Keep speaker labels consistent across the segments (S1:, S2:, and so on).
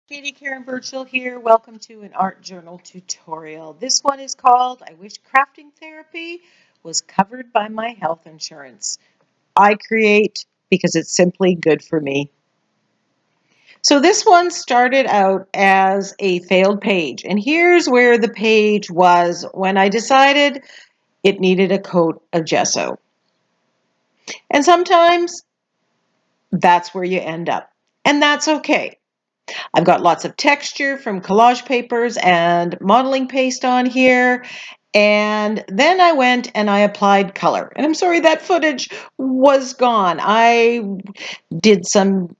S1: Katie Karen Burchill here. Welcome to an art journal tutorial. This one is called I Wish Crafting Therapy Was Covered by My Health Insurance. I create because it's simply good for me. So this one started out as a failed page, and here's where the page was when I decided it needed a coat of gesso. And sometimes that's where you end up, and that's okay. I've got lots of texture from collage papers and modeling paste on here. And then I went and I applied color. And I'm sorry, that footage was gone. I did some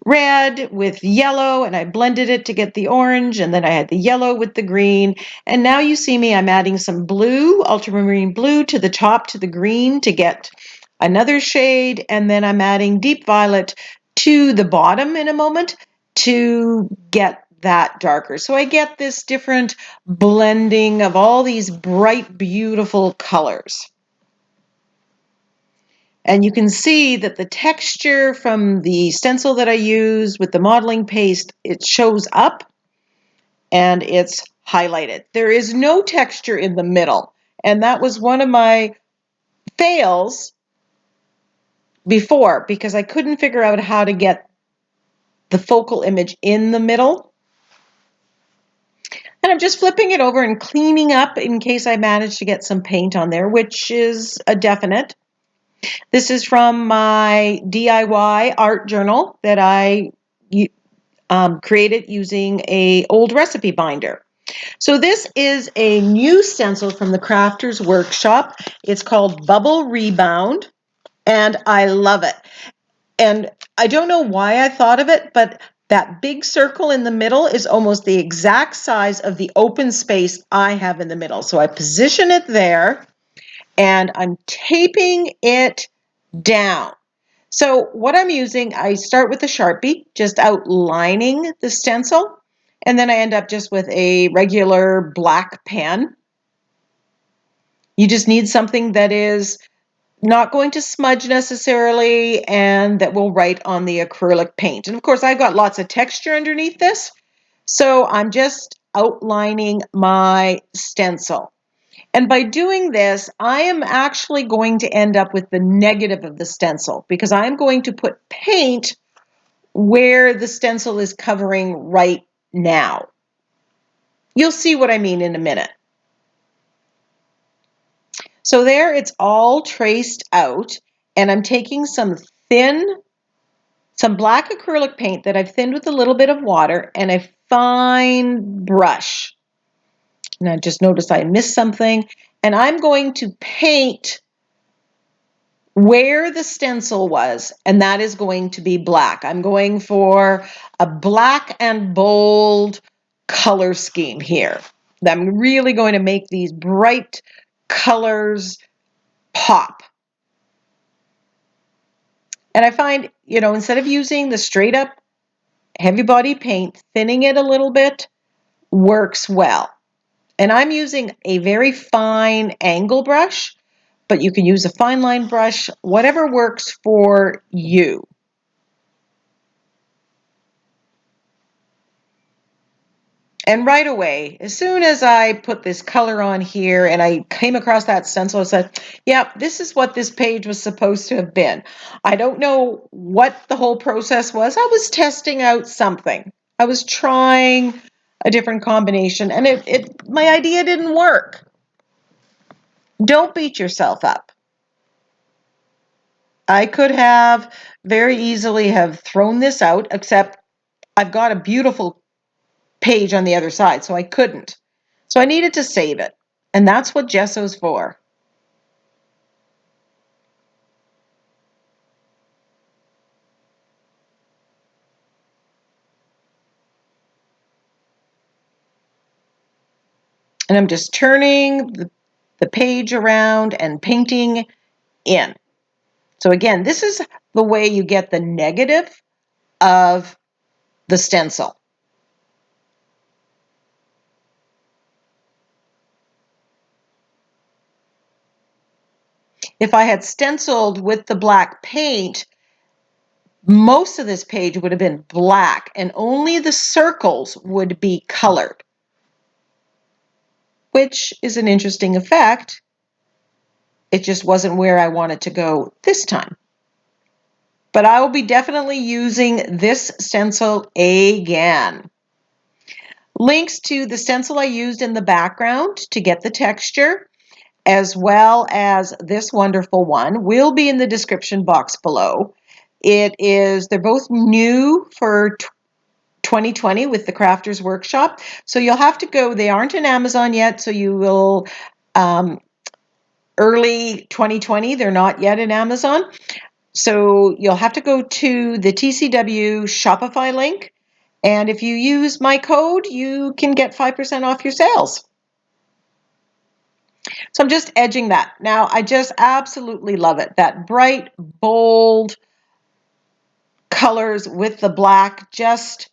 S1: red with yellow and I blended it to get the orange, and then I had the yellow with the green. And now you see me, I'm adding some blue, ultramarine blue, to the top to the green to get another shade. And then I'm adding deep violet to the bottom in a moment to get that darker. So I get this different blending of all these bright, beautiful colors. And you can see that the texture from the stencil that I use with the modeling paste, it shows up and it's highlighted. There is no texture in the middle. And that was one of my fails before because I couldn't figure out how to get the focal image in the middle. And I'm just flipping it over and cleaning up in case I manage to get some paint on there, which is a definite. This is from my DIY art journal that I created using an old recipe binder. So this is a new stencil from the Crafters Workshop. It's called Bubble Rebound, and I love it. And I don't know why I thought of it, but that big circle in the middle is almost the exact size of the open space I have in the middle. So I position it there, and I'm taping it down. So what I'm using, I start with a Sharpie, just outlining the stencil, and then I end up just with a regular black pen. You just need something that is not going to smudge necessarily and that will write on the acrylic paint. And of course, I've got lots of texture underneath this, so I'm just outlining my stencil. And by doing this, I am actually going to end up with the negative of the stencil because I'm going to put paint where the stencil is covering right now. You'll see what I mean in a minute. So there it's all traced out, and I'm taking some black acrylic paint that I've thinned with a little bit of water and a fine brush. Now just notice I missed something, and I'm going to paint where the stencil was, and that is going to be black. I'm going for a black and bold color scheme here. I'm really going to make these bright colors pop. And I find, instead of using the straight up heavy body paint, thinning it a little bit works well. And I'm using a very fine angle brush, but you can use a fine line brush, whatever works for you. And right away, as soon as I put this color on here and I came across that stencil, I said, yeah, this is what this page was supposed to have been. I don't know what the whole process was. I was testing out something. I was trying a different combination, and my idea didn't work. Don't beat yourself up. I could have very easily have thrown this out, except I've got a beautiful page on the other side, so I couldn't. So I needed to save it, and that's what gesso's for. And I'm just turning the page around and painting in. So again, this is the way you get the negative of the stencil. If I had stenciled with the black paint, most of this page would have been black and only the circles would be colored, which is an interesting effect. It just wasn't where I wanted to go this time. But I will be definitely using this stencil again. Links to the stencil I used in the background to get the texture, as well as this wonderful one, will be in the description box below. They're both new for 2020 with the Crafters Workshop. So you'll have to go, they aren't in Amazon yet, so you will, early 2020, they're not yet in Amazon. So you'll have to go to the TCW Shopify link. And if you use my code, you can get 5% off your sales. So I'm just edging that. Now, I just absolutely love it. That bright, bold colors with the black just,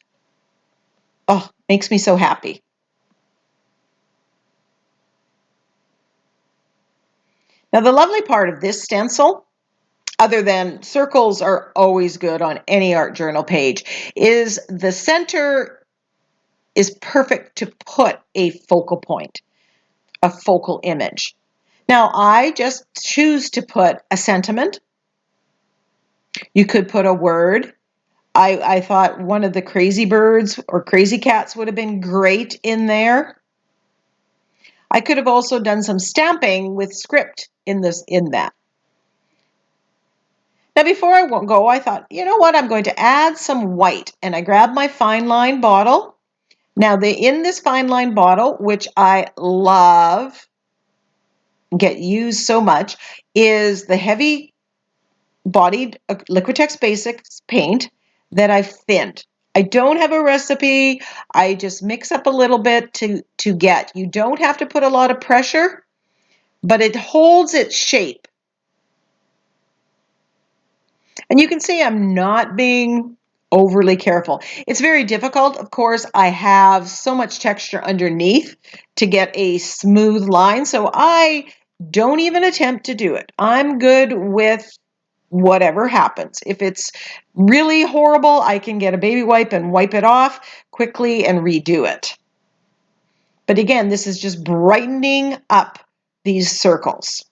S1: oh, makes me so happy. Now, the lovely part of this stencil, other than circles are always good on any art journal page, is the center is perfect to put a focal point, a focal image. Now, I just choose to put a sentiment. You could put a word. I thought one of the crazy birds or crazy cats would have been great in there. I could have also done some stamping with script in that. Now, before I go, I thought, you know what? I'm going to add some white, and I grabbed my fine line bottle. Now, in this fine line bottle, which I love, get used so much, is the heavy bodied Liquitex Basics paint that I've thinned. I don't have a recipe. I just mix up a little bit to get. You don't have to put a lot of pressure, but it holds its shape. And you can see I'm not being overly careful. It's very difficult. Of course, I have so much texture underneath to get a smooth line, so I don't even attempt to do it. I'm good with whatever happens. If it's really horrible, I can get a baby wipe and wipe it off quickly and redo it. But again, this is just brightening up these circles.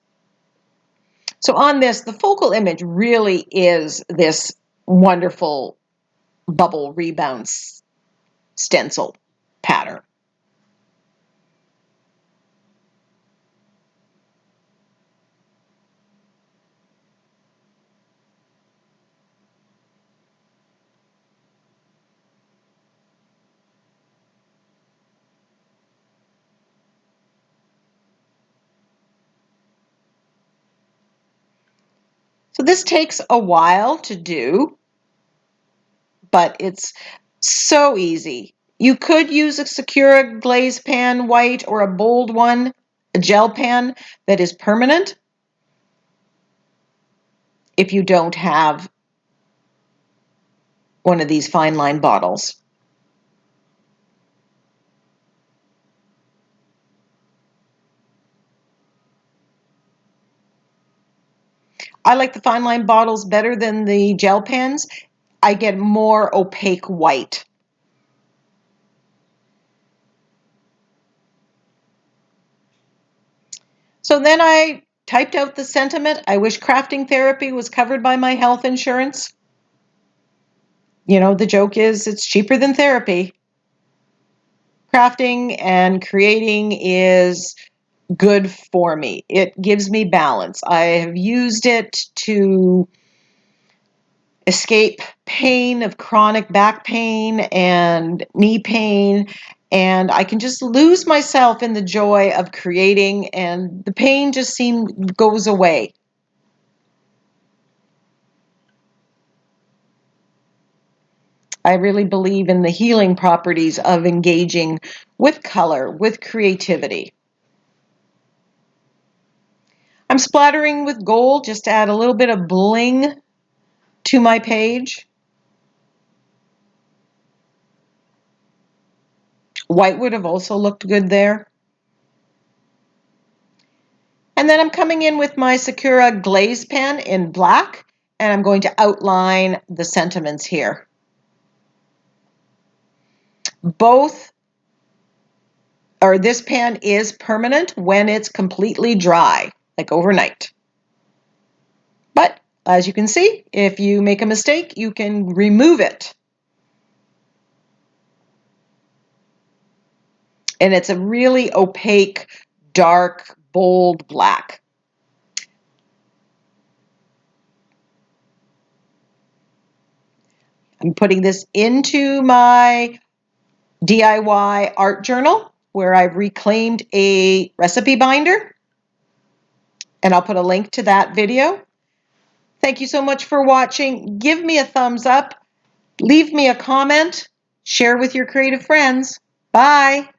S1: So on this, the focal image really is this wonderful bubble rebound stencil pattern. So this takes a while to do, but it's so easy. You could use a Sakura glaze pan white or a bold one, a gel pan that is permanent if you don't have one of these fine line bottles. I like the fine line bottles better than the gel pens. I get more opaque white. So then I typed out the sentiment. I wish crafting therapy was covered by my health insurance. You know, the joke is it's cheaper than therapy. Crafting and creating is good for me. It gives me balance. I have used it to escape pain of chronic back pain and knee pain, and I can just lose myself in the joy of creating, and the pain just goes away. I really believe in the healing properties of engaging with color, with creativity. I'm splattering with gold just to add a little bit of bling to my page. White would have also looked good there. And then I'm coming in with my Sakura glaze pen in black and I'm going to outline the sentiments here. This pen is permanent when it's completely dry, like overnight. But as you can see, if you make a mistake, you can remove it. And it's a really opaque, dark, bold black. I'm putting this into my DIY art journal where I've reclaimed a recipe binder. And I'll put a link to that video. Thank you so much for watching. Give me a thumbs up. Leave me a comment. Share with your creative friends. Bye.